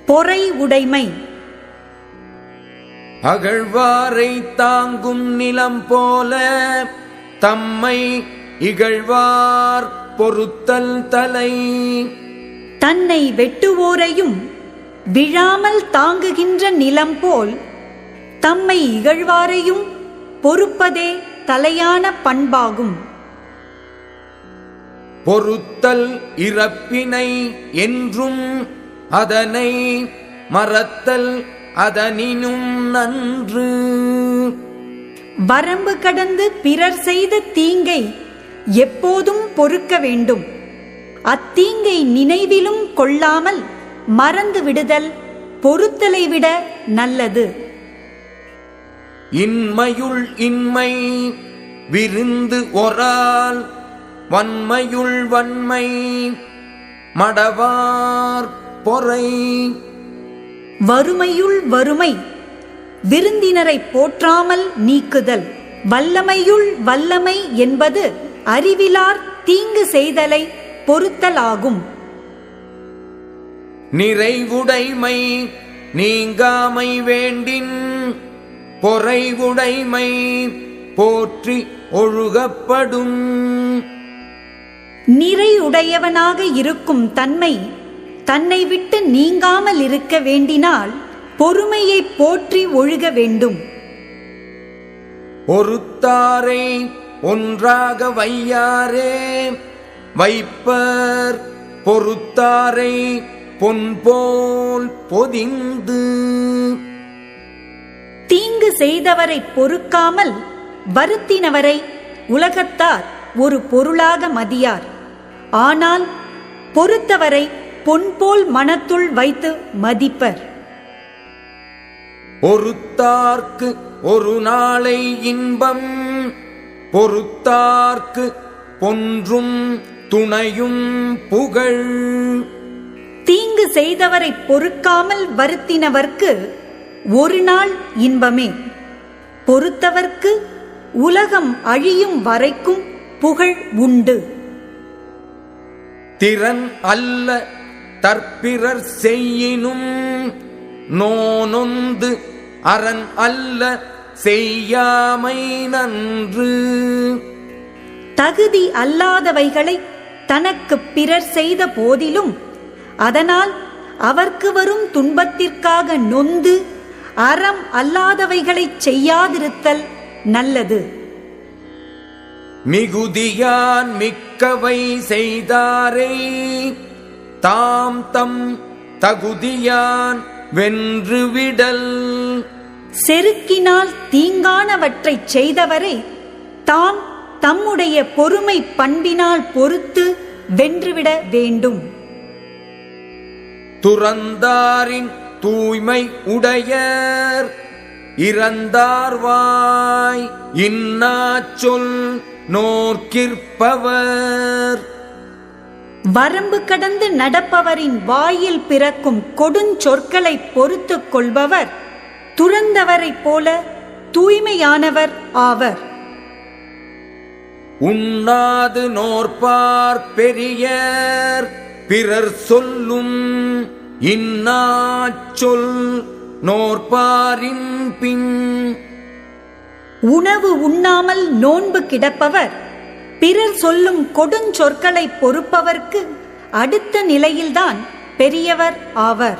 பொறை உடைமை. அகழ்வாரை தாங்கும் நிலம் போல தம்மை இகழ்வார் பொறுத்தல் தலை. தன்னை வெட்டுவோரையும் விழாமல் தாங்குகின்ற நிலம் போல் தம்மை இகழ்வாரையும் பொறுப்பதே தலையான பண்பாகும். பொறுத்தல் இறப்பினை என்றும் அதனை மறத்தல் அதனினும் நன்று. வரம்பு கடந்து பிறர் செய்த தீங்கை எப்போதும் பொறுக்க வேண்டும். அத்தீங்கை நினைவிலும் கொள்ளாமல் மறந்து விடுதல் பொறுத்தலை விட நல்லது. இன்மையுள் இன்மை விருந்து ஒரால் வன்மையுள் வன்மை மடவார் பொறை. வறுமையுள் வறுமை விருந்தினரை போற்றாமல் நீக்குதல். வல்லமையுள் வல்லமை என்பது அறிவிலார் தீங்கு செய்தலை பொறுத்தலாகும். நிறைவுடைமை நீங்காமை வேண்டின் பொறைவுடைமை போற்றி ஒழுகப்படும். நிறையுடையவனாக இருக்கும் தன்மை தன்னை விட்டு நீங்காமல் இருக்க வேண்டினால் பொறுமையை போற்றி ஒழுக வேண்டும். ஒருத்தாரை ஒன்றாக வையாரே வைப்பர் பொறுத்தாரை பொன்போல் பொதிந்து. தீங்கு செய்தவரை பொறுக்காமல் வருத்தினவரை உலகத்தார் ஒரு பொருளாக மதியார். ஆனால் பொறுத்தவரை பொன்போல் மனத்துள் வைத்து மதிப்பர். ஒருத்தார்க்கு ஒரு நாளை இன்பம் பொறுத்தார்க்கு பொன்றும் துணையும் புகழ். தீங்கு செய்தவரை பொறுக்காமல் வருத்தினவர்க்கு ஒரு நாள் இன்பமே. பொறுத்தவர்க்கு உலகம் அழியும் வரைக்கும் புகழ் உண்டு. திறன் அல்ல தற்பிறர் செய்யினும் நோனொந்து அரண் அல்ல செய்யாமை நன்று. தகுதி அல்லாதவைகளை தனக்கு பிறர் செய்த போதிலும் அதனால் அவர்க்கு வரும் துன்பத்திற்காக நொந்து அறம் அல்லாதவைகளை செய்யாதிருத்தல் நல்லது. மிகுதியான் மிக்கவை செய்தாரை தாம் தம் தகுதியான் வென்றுவிடல். செருக்கினால் தீங்கானவற்றை செய்தவரை தாம் தம்முடைய பொறுமை பண்பினால் பொறுத்து வென்றுவிட வேண்டும். துறந்தாரின் தூய்மை உடையர் இறந்தார்வாய் இன்னாச்சொல் நோர்க்கிற்பவர். வரம்பு கடந்து நடப்பவரின் வாயில் பிறக்கும் கொடுஞ்சொற்களை பொறுத்துக் கொள்பவர் துறந்தவரைப் போல தூய்மையானவர் ஆவர். உண்ணாது நோற்பார் பெரியர் பிறர் சொல்லும் இன்னாச்சொல் நோற்பாரின் பின். உணவு உண்ணாமல் நோன்பு கிடப்பவர் பிறர் சொல்லும் கொடுஞ்சொற்களை பொறுப்பவர்க்கு அடுத்த நிலையில்தான் பெரியவர் ஆவர்.